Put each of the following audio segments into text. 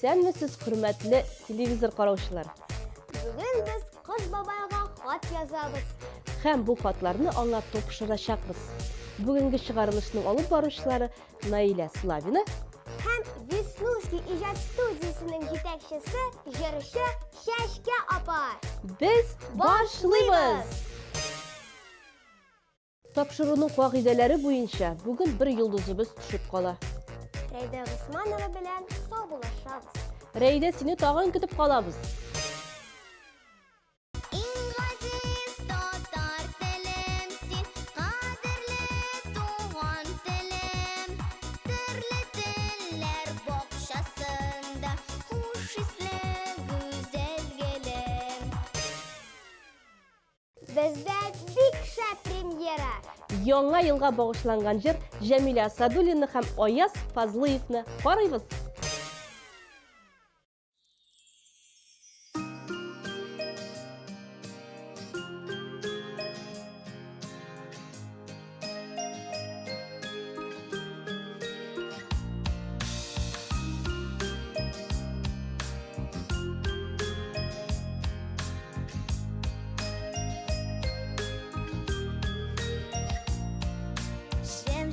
Сәнмесез hürmetli televizor qarovchilar. Bugün biz Kız Baba'ya xat yazabız. Hem bu xatlarni аңа topshirashaqmiz. Bugungi chiqarilishning olib boruvchilari Naila Slavina Hem Веснушки ijod studiyasining yetakchisi Jirshi Shashka opa. biz boshlaymiz. Topshiruqning qoidalari bo'yicha bugun bir yulduzimiz tushib qola. Reyda Usmanova bilan sog'lashamiz. Reyda seni tag'in kutib qolamiz. Bizde big shot premyera. Yangi yilga bag'ishlangan jir Jamila Sadulinni ham Oyaz Fazliyevni qaraymiz.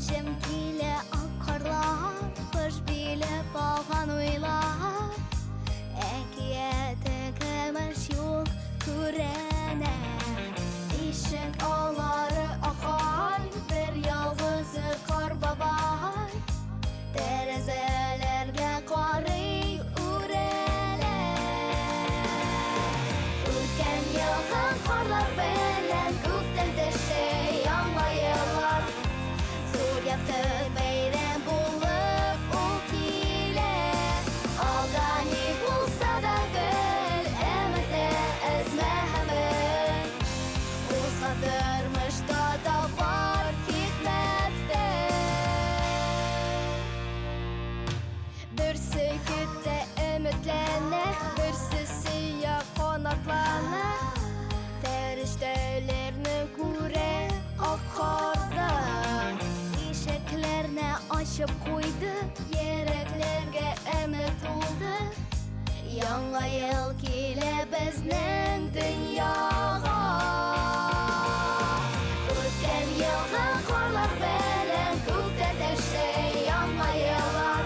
Şem kile akarlar, hoş bilip algan uylar. Ekiyete kemer yok kurene. İşek ağları akar, bir yalgızı kar babay. Terezelerge qarı ureler. Ülken yağan karlar belen, gökten düştü yanma yıllar. Yaptı beyren bulup ukile. Aldani bulsa da gül, emekte ezme hemen. Uzatırmış da var gitmekte. Bir sükütte ümitlene, bir sisiye konaklana. Teriştelerini kure akardı. Şeklerine aşıp koydu, yereklerge emet oldu. Yangi yıl kile bizning dunyoga. O'tgan yilgi qorlar bilan ko'kda tashdi yangi yillar.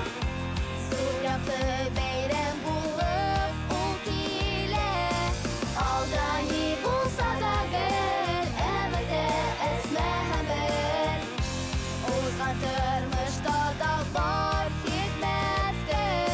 So'rabdi bayram bo'lib u kile. Aldani bo'lsa da gul, emitda esma haber. Uzatırmış da var gitmektir.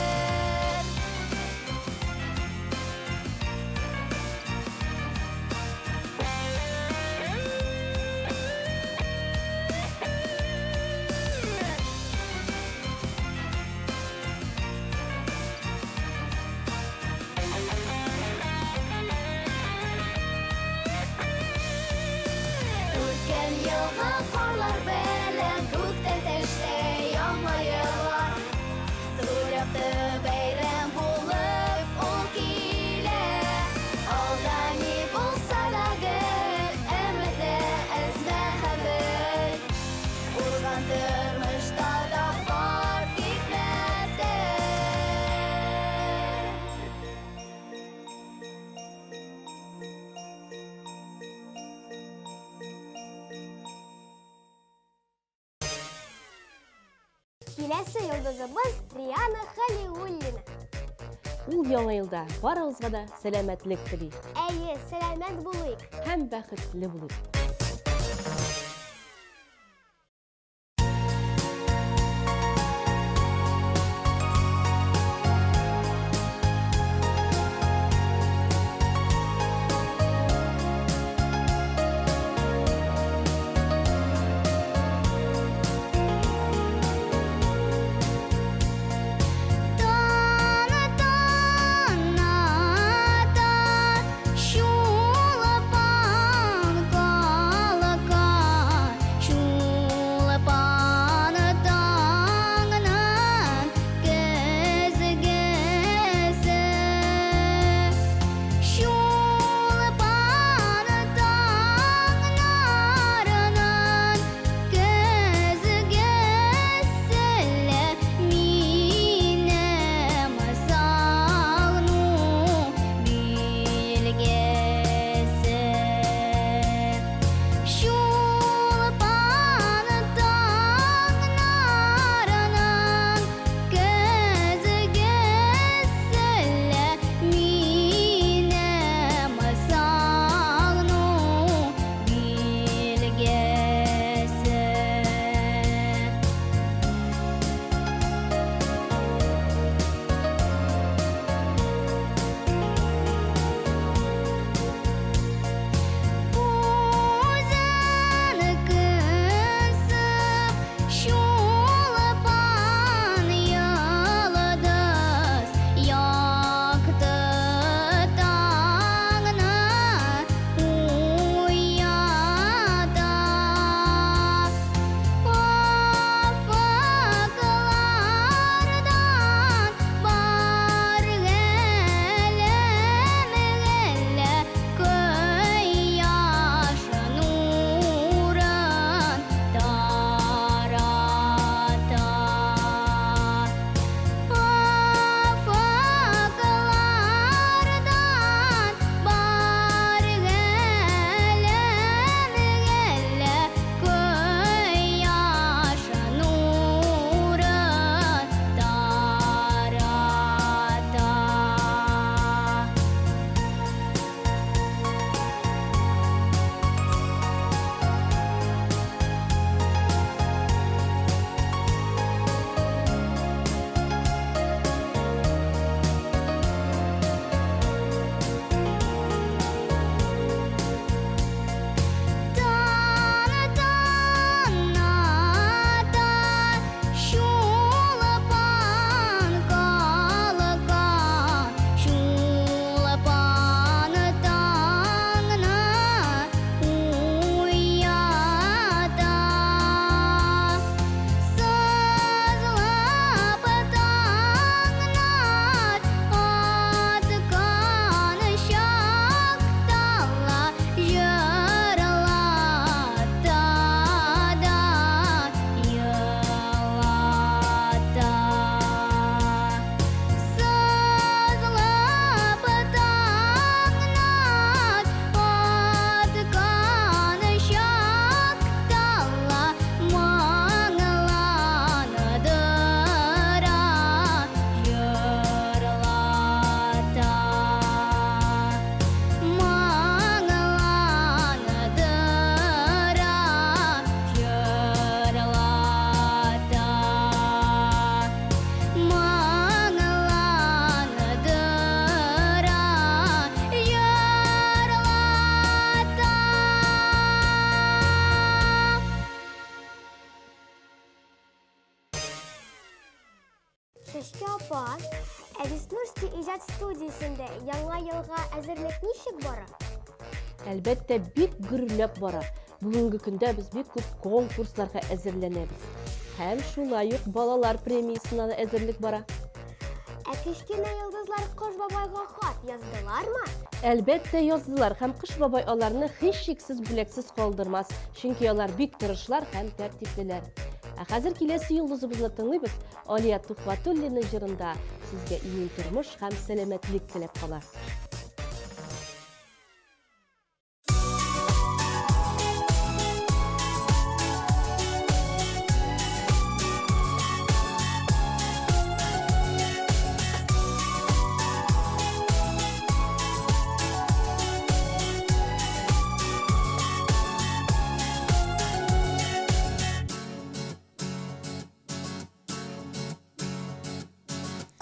Ülken yılga karlar belen gökten teşte yanma yıllar. So'rabdi bayram bo'lib u kile. Aldani bo'lsa da gul, emrida esma haber. Uzandırmış da var gitmekte. Kelesi yıldızımız Rihanna Halilulina. Ул yangi yilda barig'izga da salomatlik tilaydi. Әйе, сәламәт булыйк. Ham baxtli bo'ling. Şulapanga Эдиснурский ижат студиясында яңа йылга әзерлек ничек бара? Әлбәттә, бик гөрләп бара. Бүгенге көндә без бик күп конкурсларга әзерләнәбез. Һәм шулай ук балалар премиясына да әзерлек бара. Кечкенә йолдызлар Кыш бабайга хат яздылармы? Әлбәттә, яздылар һәм Кыш бабай аларны һич шиксез бүләксез калдырмас, чөнки алар бик тырышлар һәм тәртиплеләр. Ә хәзер киләсе йолдызыбызны тыңлыйбыз. Алия Тухватуллина җырында сезгә имин тормыш һәм сәламәтлек теләп кала.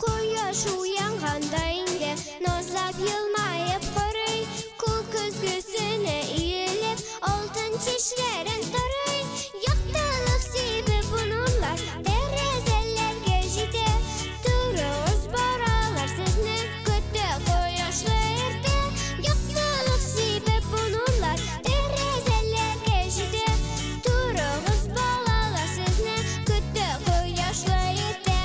Кояш уянганда инде назлап елмаеп карый, күл көзгесенә иелеп алтын чәчләрен тарый. Яктылык сибеп нурлар тәрәзәләргә җитә. Торыгыз баралар сезне көтә кояшлы иртә. Яктылык сибеп нурлар тәрәзәләргә җитә. Торыгыз балалар сезне көтә кояшлы иртә.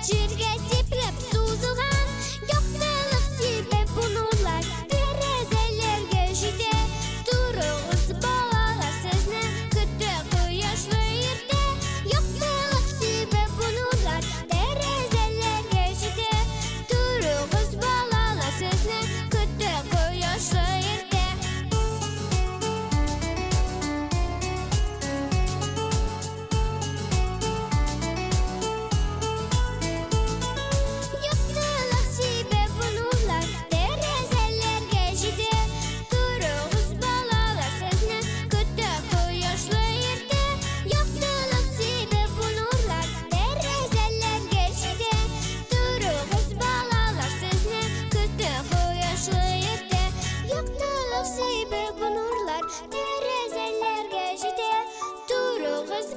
Җиргә типләп сузылган, яктылык сибеп нурлар тәрәзәләргә җитә. Торыгыз балалар сезне көтә кояшлы иртә. Яктылык сибеп нурлар тәрәзәләргә җитә. Торыгыз балалар сезне көтә кояшлы иртә.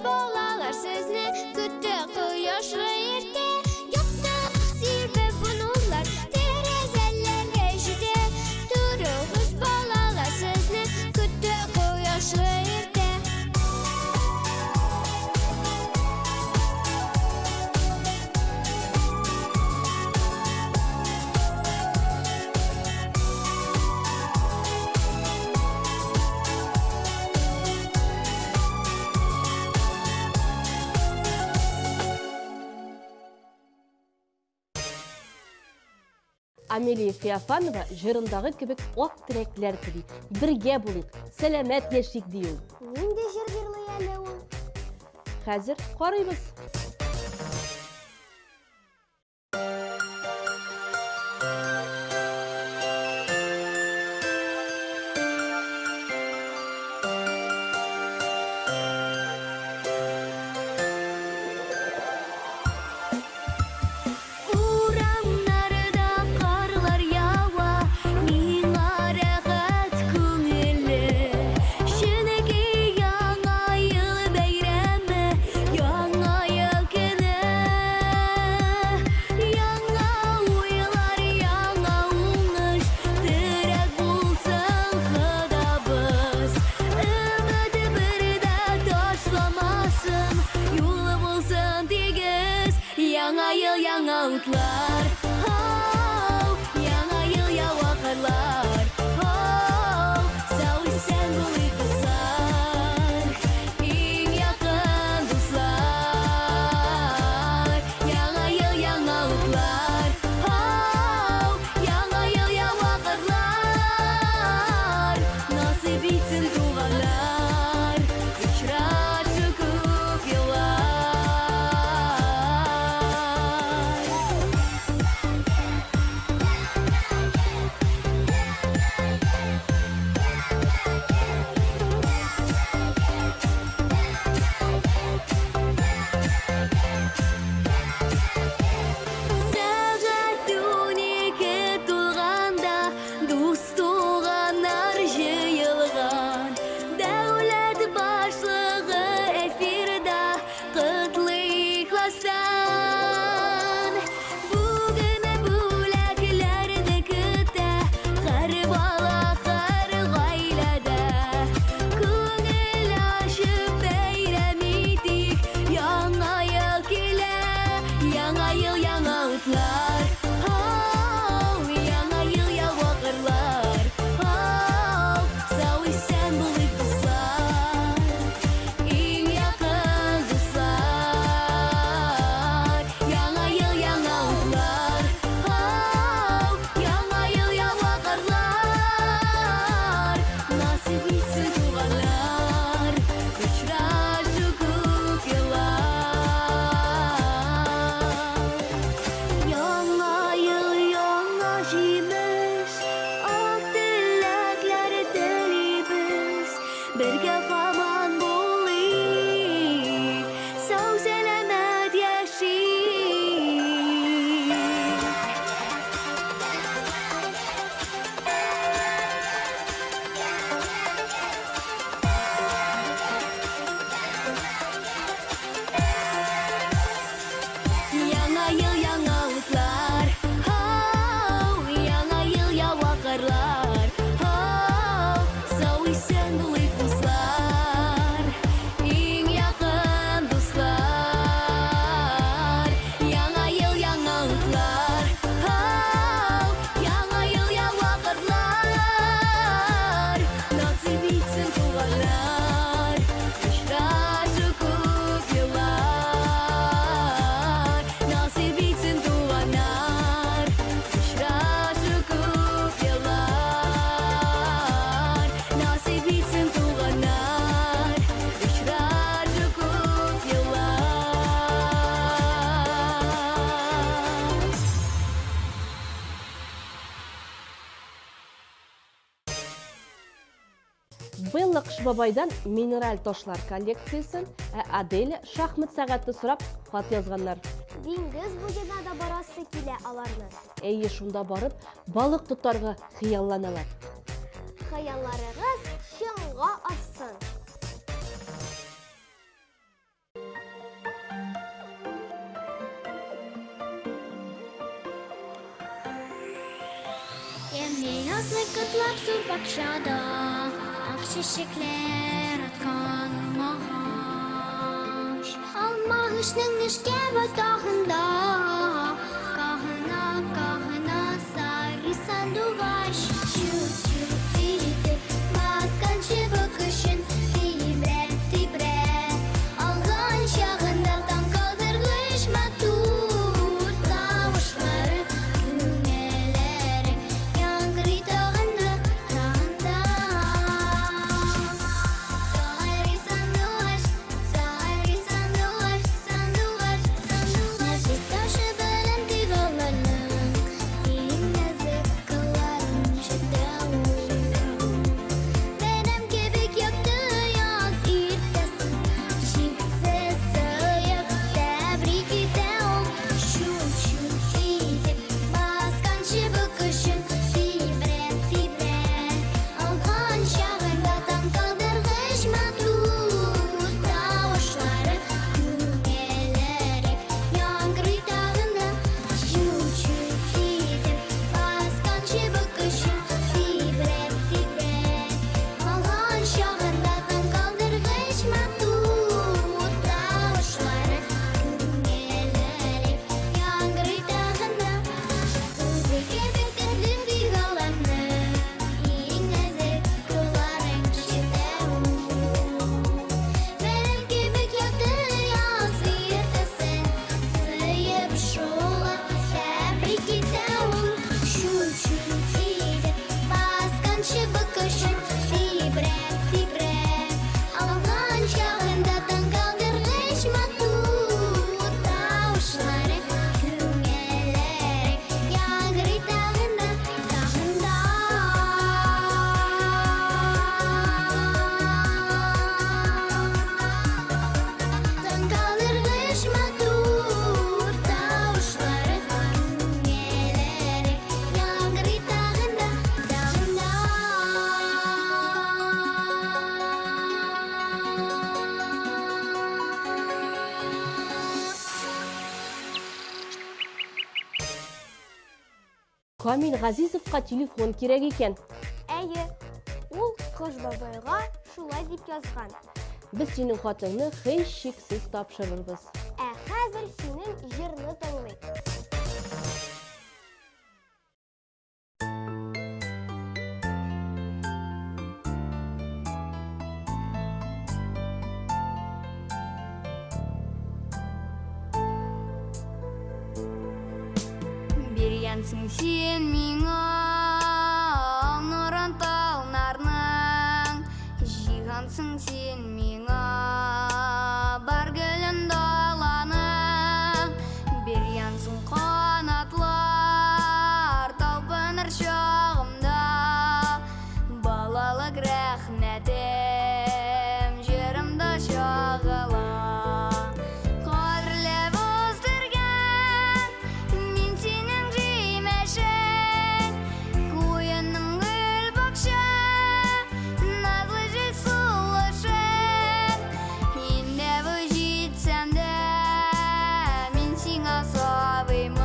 Балалар сезне көтә кояшлы иртә. Яктылык сибеп нурлар тәрәзәләргә җитә. Торыгыз балалар сезне көтә кояшлы иртә. Амелия Феофанова җырындагы кебек ак теләкләр тели. Бергә булыйк, сәламәт яшик ди ул. Нинди җыр җырлый әле ул? Хәзер карыйбыз. Outlar, oh, яңа ел ява карлар, oh, сау исән булыйк дуслар, иң якын дуслар. Яңа ел яңа утлар, oh, яңа ел ява карлар, насыйп итсен туганнар, очратчы күп еллар. Белла Кыш бабайдан минераль ташлар коллекциясын, Адель шахмат сәгате сұрап хат язганнар. Диңгез буена да барасы килә аларның. Әйе, шунда барып, балык тотарга хыялланалар. Хыялларыгыз чынга ашсын. Yazlı kıtlap su bakşada Ak çiçekler atkan mahaş Almağışның işke batağında Kahına kahına sarı sanduvaş Çut çitip baskan çıbıkışın Tibre tibre Algan şağında tam kaldırgış matur Tavuşları Gümeleri Yangri dağında dağında Sarı sanduvaş Sarı sanduvaş Sanduvaş sanduvaş Nefis taşı bölüm divalarının En nazik kıllarım şıddavu Benim kebek yaktı yaz irtesin Şiksiz sayıp tebrik edelim Şu çitip baskan çıbıkışın Tibre tibre Algan şağında tam kaldırgış matur Tavuşları Gümelerek Yangri dağında Şu çitip baskan çıbıkışın Tibre tibre Algan şağında tam kaldırgış matur Tavuşları Gümelerek Yangri dağında Özü kebeklerim digalarını En nazik kıllarım şıddavu Benim kebek yaktı yaz ertesin Sayıp şola tebrik edelim Şu çitip baskan çıbıkışın Tibre tibre Algan şağında tam kaldırgış matur Tavuşları Gümelerek Yangri dağında Tam kaldırgış matur Tavuşları Gümelerek Yangri dağında Камил Газизовка телефон кирәк икән. Әйе, ул Кыш бабайга шулай дип язган. Без синең хатыңны һичшиксез тапшырырбыз. Ә хәзер синең җырны тыңлыйк. Bir yansың сен миңа Нұрын талнарның Жиғансың сен миңа Бар гүлін даланың Bir yansың қанатлар Талпыныр шағымда Балалық рәхметім Жырымда шағыла Қарлеп өздірген Мен сенің жеймешін Қойының гүл бақша Назлы жел сұлышын Енді бұл жетсем де Мен сен асабымын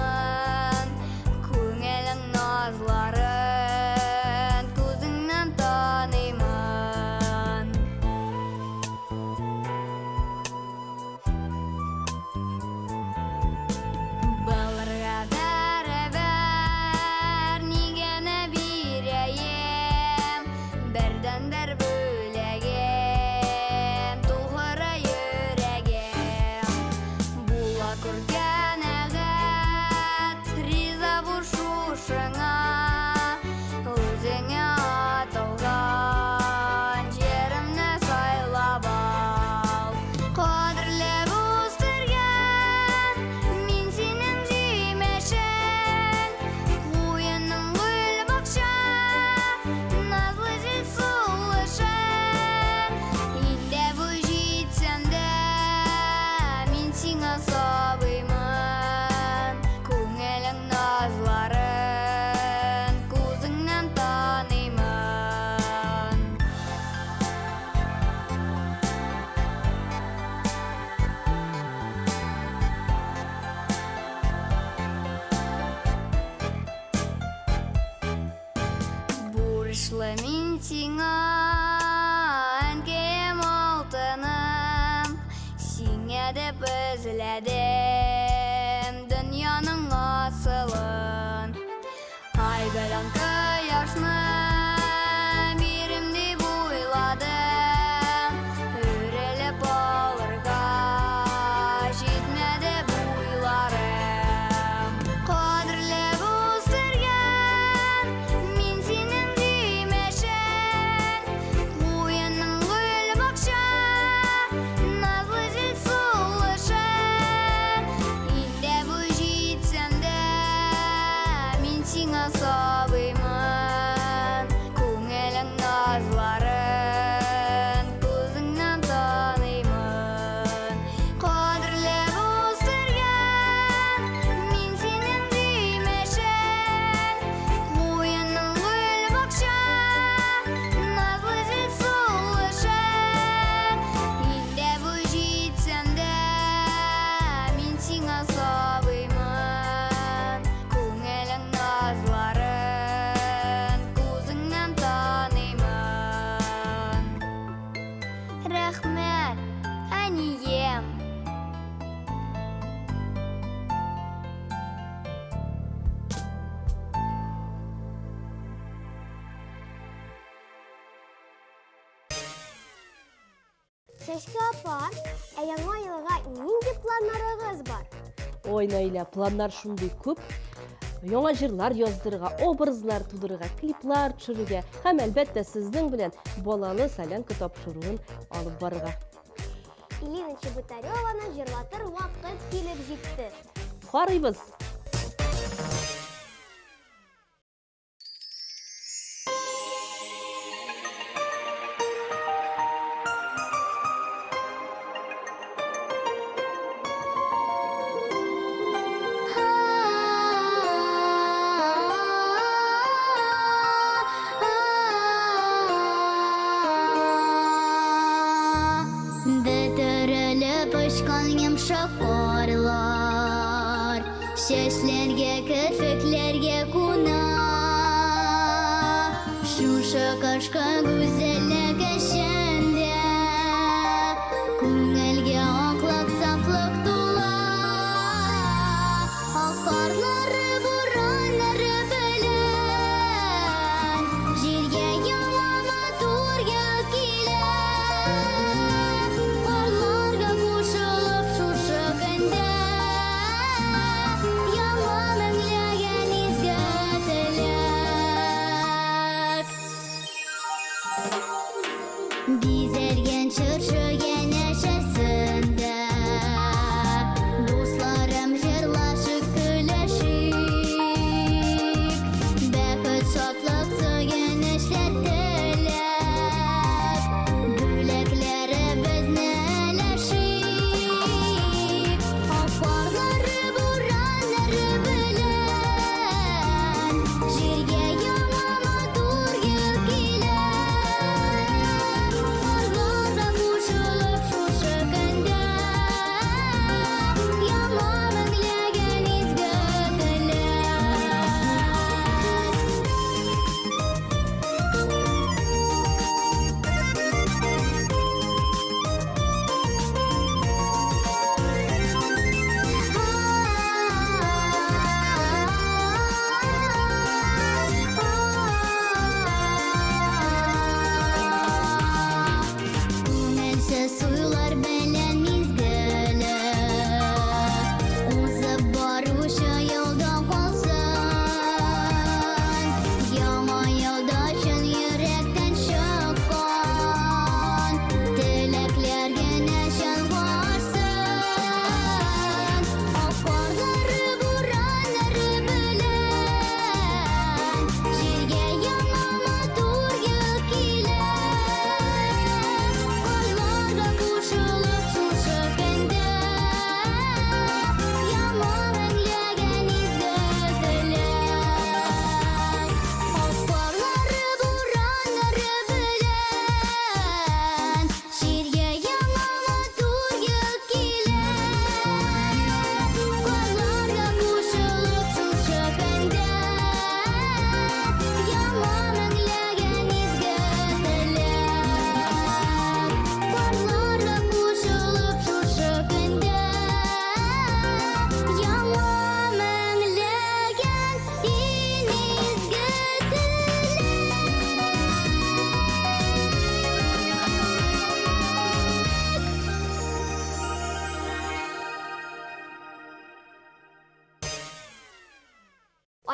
asılın. Ay bilen kıyaşma birimdi buyladım. Hürelip alırga jitmedi buylarım. Kadirlep üstürgen min senin dimeşen. Uyanım gül bakşa nazlı jit sulışan. İnde bu jitsem de min sina sabıyman. Көңілің назларын көзіңнен танимын. Қадірлеп өстірген мен сенің деймешін. Қойының гүл бақша назлы жет сұлышын. Енді бұл жетсем де мен сеңа сабыймын. Көңілің назларын көзіңнен танимын. Рахмет, әнием. Шәшке апа, яңа елга нинди планнарыгыз бар? Ой, Наиля, планнар шундый күп. Яңа җырлар яздырырга, образлар тудырырга, клиплар төшерергә һәм әлбәттә сезнең белән балалы солянка тапшыруын алып барырга. Илина Чеботареваны җырлатыр вакыт килеп җитте. Карыйбыз. Бөтерелеп ұшқан емшақ қарлар, шешлерге, кірпіклерге куна. Шушы қашқа güzellik ішінде, көңілге ақлық, сафлық тула. Ақ қарлары, боранлары білін, жерге ялама турге келін. Қарларға қошылып шушы күнде, яңа мінлеген изгі тілек.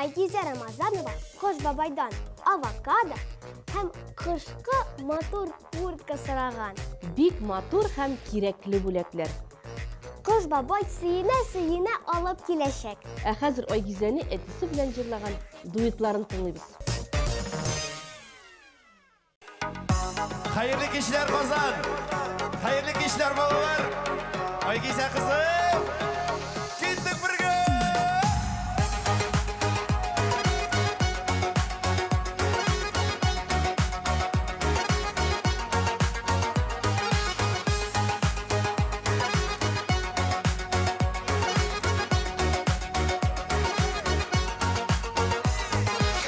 Айгизе Рамазанова Қош бабайдан авокадо һәм қышқы мотор куртка сұраған. Бик матур һәм кирәкле бүләкләр. Қош бабай сөйенә алып киләчәк. Ә хәзер Айгизәне әтисе белән җырлаган дуэтларын тыңлыйбыз. Hayırlı kişiler Kozan. Hayırlı kişiler babalar. Aygize kızım. Gittik birge.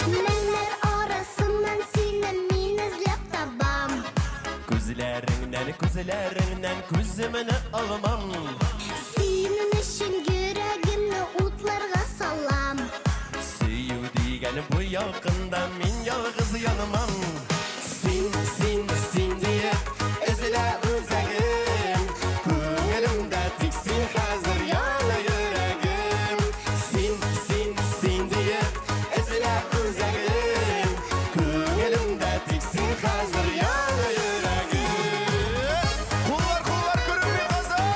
Menler arasından seni min izlep tabam. Kuzilerinden kuzumunu almam. Senin için yüreğimni utlarga salam. Süyü diyen bu yakında min yalğız yanmam. Sin diye ezile özegim. Könlümde tiksin hazır yana yüreğim. Sin diye ezile özegim. Könlümde tiksin hazır yana yüreğim. Kullar görün bir kazan.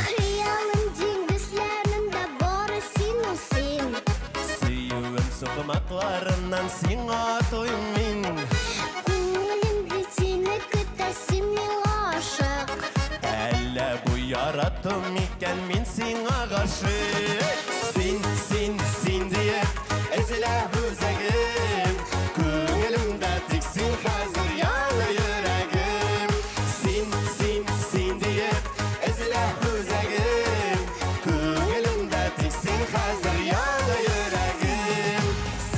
Hıyalım dingizlerinde bari sin o sin. Süyüğüm sokmaklarından sina toymin. Көңілімде сені күтәсім мен ғашық. Әлі bu yarattım iken min sina karşı. Sin diye ezile özegim. Könlümde tiksin hazır yana yüreğim. Sin diye ezile özegim. Könlümde tiksin hazır yana yüreğim.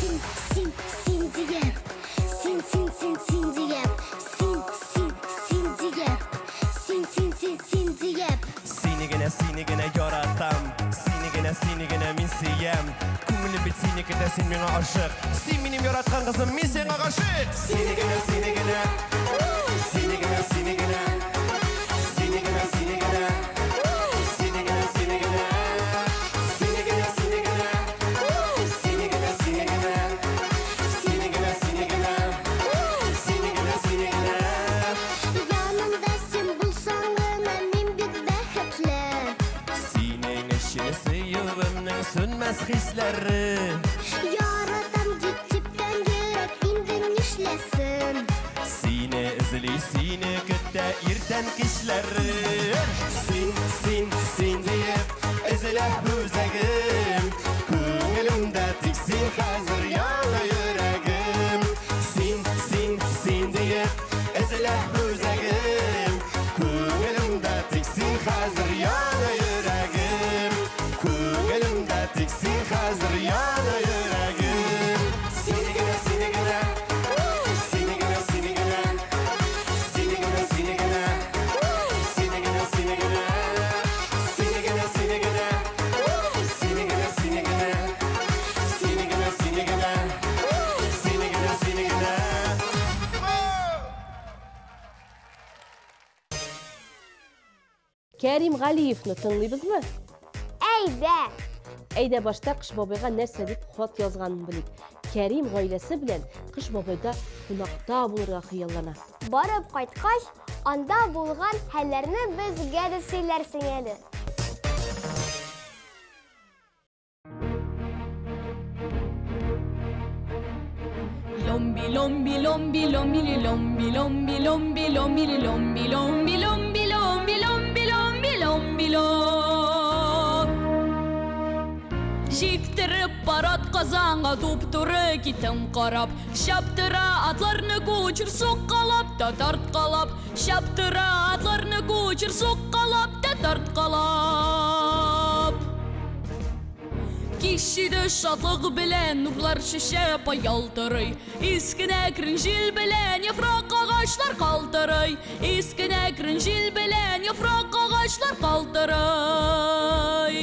Sin diye. Sin diye. Sin diye. Seni gene yaratam. Seni gene min siyem. Kümülü bit seni gene sen bana aşık. Sen benim yaratkan kızım min sana karşı. Seni gene. Seni gene. Seni gene. Seni gene. Seni gene. Seni gene. Seni gene. Seni gene. Seni gene. Seni gene. Seni gene. Seni gene. Seni gene. Seni gene. Seni gene. Seni gene. Yanımda sen bulsan gına min bit bәхетле. Senin eşini sıyığımның sönmez hisleri. Яратам дип типкән йөрәк инде нишләсен. Seni izli seni kötü irten kişleri. Sin diye ezile özegim. Könlümde tiksin hazır yana yüreğim. Sin diye ezile özegim. Könlümde tiksin hazır yana yüreğim. Könlümde tiksin hazır yana yüreğim. Seni gene. Seni gene. Seni gene. Seni gene. Seni gene. Seni gene. Seni gene. Seni gene. Seni gene. Seni gene. Seni gene. Seni gene. Seni gene. Seni gene. Seni gene. Seni gene. Кәрим Галиевны тыңлыйбызмы? Әйдә! Әйдә башта Кыш бабайга нәрсә дип хат язганын белик. Кәрим гаиләсе белән Кыш бабайда кунакта булырга хыяллана. Барып кайткач, анда булган хәлләрне безгә дә сөйләрсең әле. Lombi lombi lombi lombi li lombi lombi lombi lombi li lombi lombi lombi lombi lombi lombi lombi lom. Жиктіріп барат қазанға туп-туры кетім қарап. Шаптыра атларны көчір соққалап та тартқалап. Шаптыра атларны көчір соққалап та тартқалап. Кишиді шатлық білән нұрлар шешеп аялтырый. Искінәкрін жил білән яфрак ағашлар қалтырый. Искінәкрін жил білән яфрак ағашлар қалтырый.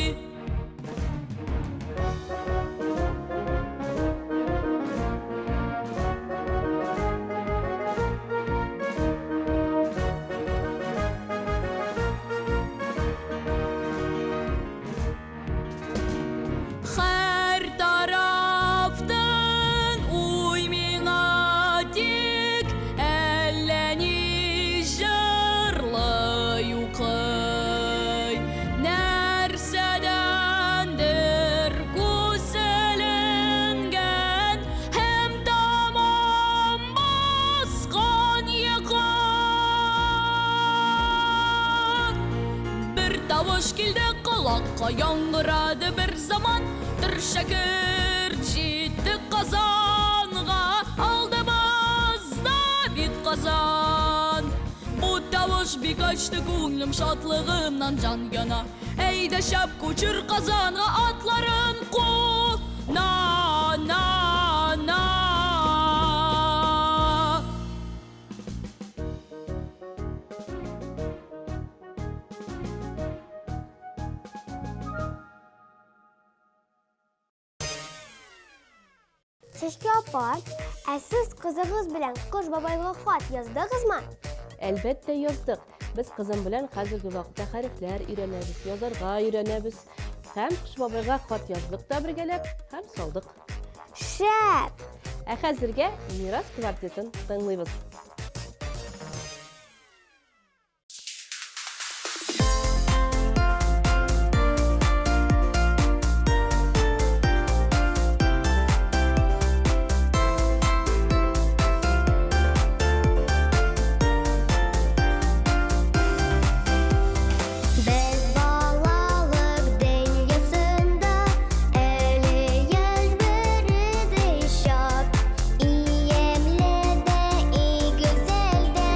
Яңгырады bir zaman bir şakir җитте Казанга алдыбызда бит Казан. Bu тавыш бик ачты күңлем шатлыгымнан жан яна. Әйдә шәп күчер Казанга атларын ку. На на на. Шешке апа, сіз қызығыз білән Қыш бабайға хат яздығызмы? Әлбәттә яздык. Без кызым белән хәзерге вакытта хәрефләр өйрәнәбез, язарга өйрәнәбез. Һәм Кыш бабайга хат яздык та бергәләп һәм салдык. Шәп! Ә хәзергә Мирас квартетін тыңлыйбыз. Без балалык дөньясында әле яз береде шат. Иемле дә, и гүзәл дә,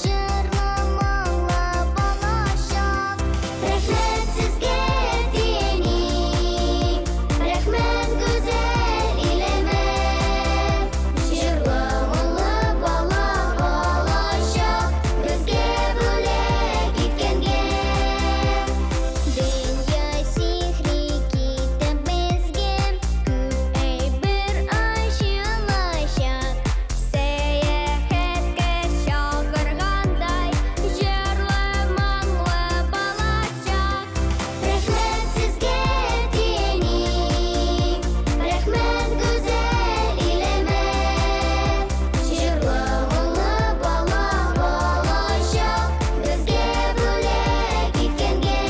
җырламалы балачак. Рәхмәт сезгә тиеник, рәхмәт гүзәл илемә. Җырламалы бала балачак, безгә бүләк иткәнгә. Дөнья сихри китеп безгә, күп әйбер ачылачак. Сәяхәткә чакыргандай, җырламалы балачак. Рәхмәт сезгә тиеник, рәхмәт гүзәл илемә. Җырламалы бала балачак, безгә бүләк иткәнгә.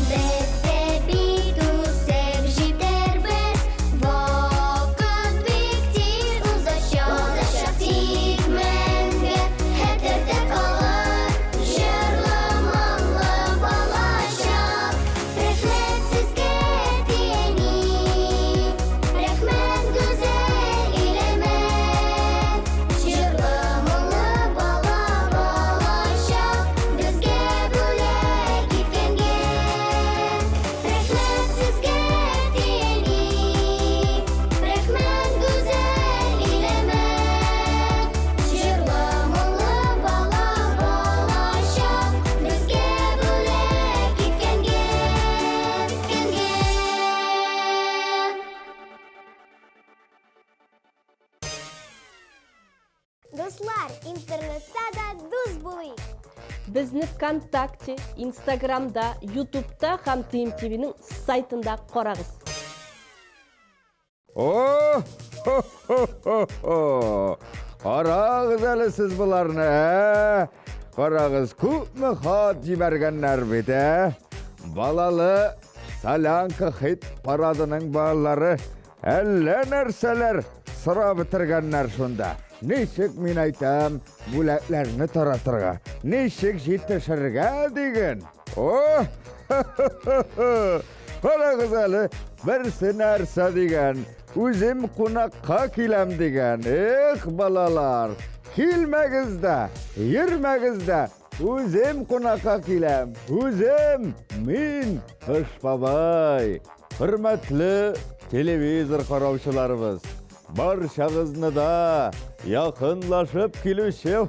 Без дә бит үсеп җитәрбез, вакыт бик тиз узачак. Тик мәңге хәтердә калыр җырламалы балачак. Рәхмәт сезгә тиеник, рәхмәт гүзәл илемә. Җырламалы бала балачак, безгә бүләк иткәнгә. Рәхмәт сезгә тиеник, рәхмәт гүзәл илемә. Җырламалы бала балачак, безгә бүләк иткәнгә. Дуслар, интернетта да дус булыйк. Безне ВКонтакте, Инстаграмда, Ютубта һәм ТМТВның сайтында карагыз. О-хо-хо-хо! Қарағыз әлі сіз бұларны, Қарағыз күпмі хат жібергеннер бит, Балалы Солянка хит парадының балалары әлі нәрселер sıra бітіргеннер шунда. Нешік мен айтам бүләкләрні таратырға, нешік жетішірге деген. Қарағыз әлі бірсі нәрсе деген, өзім қунаққа келем деген. Балалар, келмәгізді, ермәгізді, өзім қунаққа келем. Өзім, мен Кыш бабай. Hürmetli televizor қараушыларыбыз, баршаңызны да якынлашып килүче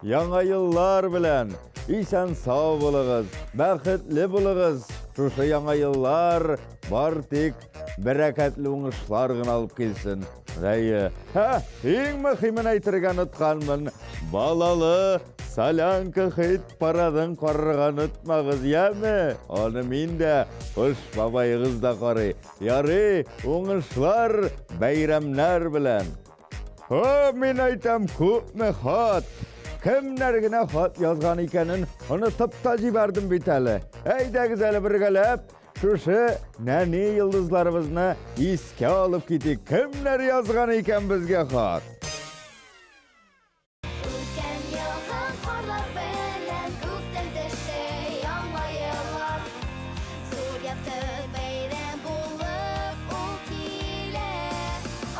яңа еллар белән исән сау булыгыз, бәхетле булыгыз. Шушы яңа еллар бар тик бәрәкәтле уңышлар гына алып килсен. Иң мөһимен әйтергә онытканмын. Балалы Солянка хит парадын карарга онытмагыз, яме? Аны мин дә Кыш бабайыгыз да карый. Ярый, уңышлар, бәйрәмнәр белән. Мин әйтәм, күпме хат, kimlergine xat yazgan ikanin unutup da jiberdim biteli. Eydegiz eli birgelep, şuşu nani yıldızlarımızını iske alıp gidik. Kimler yazgan iken bizge xat? Үткән елган карлар белән күктән төште яңа еллар. Зур якты бәйрәм булып ул килә.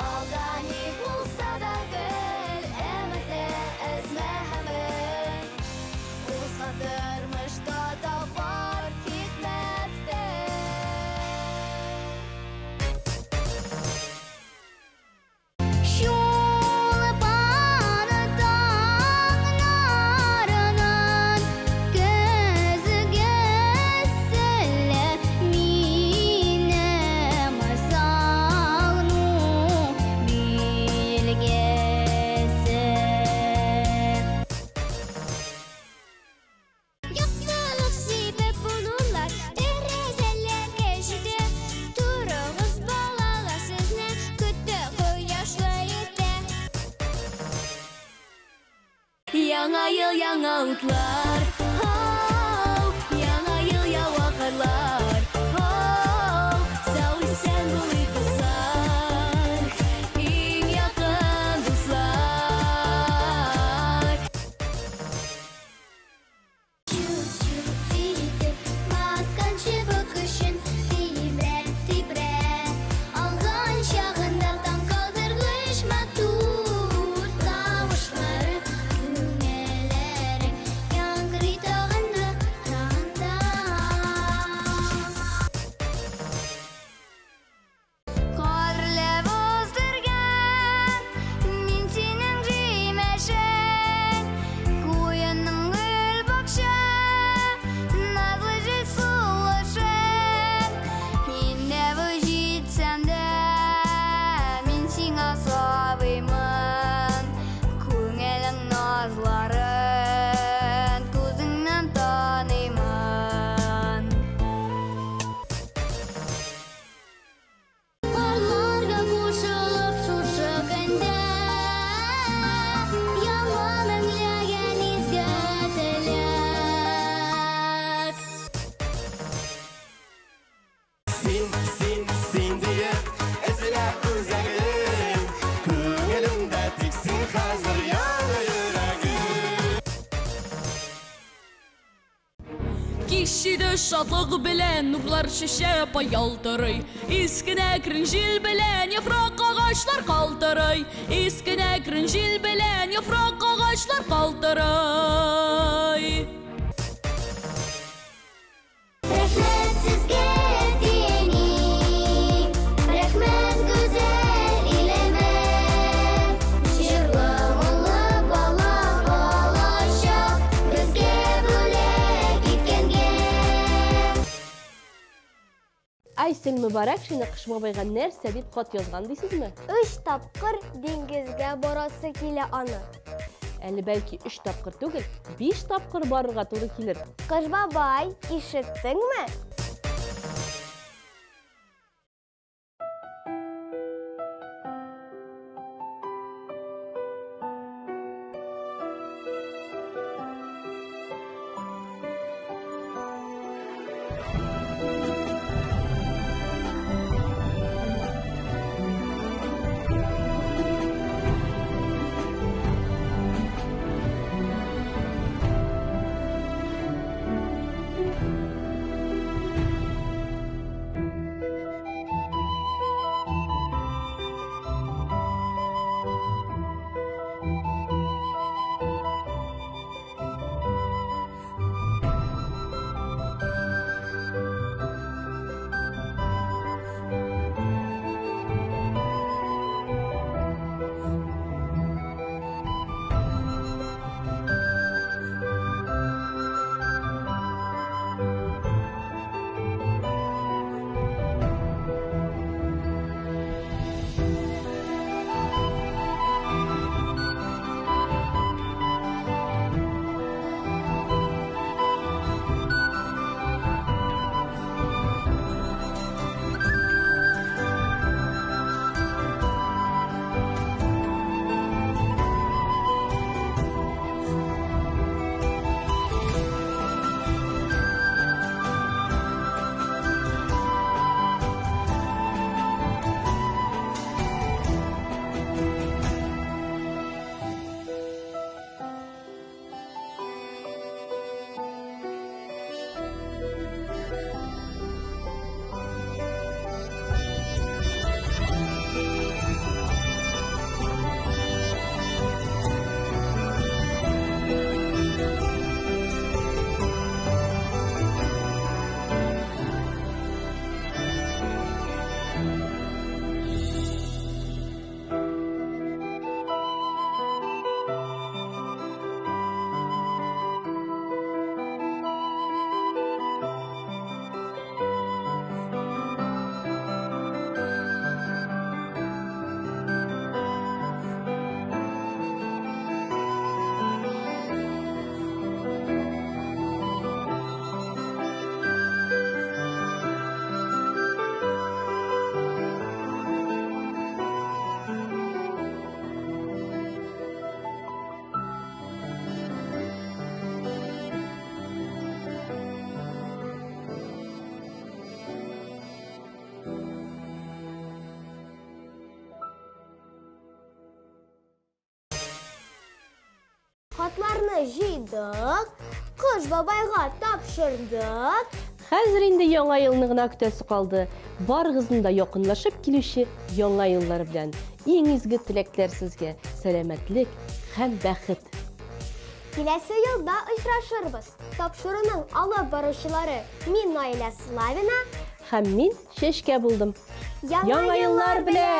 Алда ни булса да гел, әмәдә әзмәһәбен. Узгандырмышта да бар хикмәттә. Şolap anıdanlarının gözü gösterle mine masalını bilgesin. Yokluk sebep bulurlar, terezeler geçti. Durunuz balalar sizne, kütte koyaşlar yeter. Яңа ел, яңа утлар. Оу, яңа ел, яңа кырлар. Оу, сау исән булыйк дуслар. Иң якын дуслар. Чүп-чүп итеп, басканчы бөкешен тибрәп-тибрәп. Алган чагында таң калдыргыч матур тавышлары, күңелләре яңгырый тагында. Карлы боздырган, мин синең җимешең, куеның гөл бакча, назлы җил сулышың. Инде бу җитсәм дә, мин сиңа сабыймын, күңелең назларын күзеңнән таныймын. Карларга кушылып шушы көндә, яңа мәңләгән изге теләк. Sin diye ezile özegim. Küngelimde tiksin hazır yana yüreğim. Kişide şadlık bilen nurlar şişep yaltırый. İskine kırıncil bilen yaprak ağaçlar kaldırый. İskine kırıncil bilen yaprak ağaçlar kaldırый. Рәхмәт сезгә динем, рәхмәт гүзәл илемә. Җырлы муллы бала балачак, безгә бүләк иткәнгә. Айсел Mübarek şunu Кыш бабайга нәрсә дип хат язган дисезме? 3 тапкыр диңгезгә барасы килә аны. Әле бәлки 3 тапкыр түгел, 5 тапкыр барырга туры килер. Кыш бабай, ишеттеңме? жыйдык, Кыш бабайга тапшырдык. Хәзер инде яңа елны гына көтәсе калды. Барыгызны да якынлашып килүче яңа еллар белән. Иң изге теләкләр сезгә сәламәтлек һәм бәхет. Киләсе елда очрашырбыз. Тапшыруның алып баручылары мин Наиля Славина. Һәм мин Чәчкә булдым. Яңа еллар белән!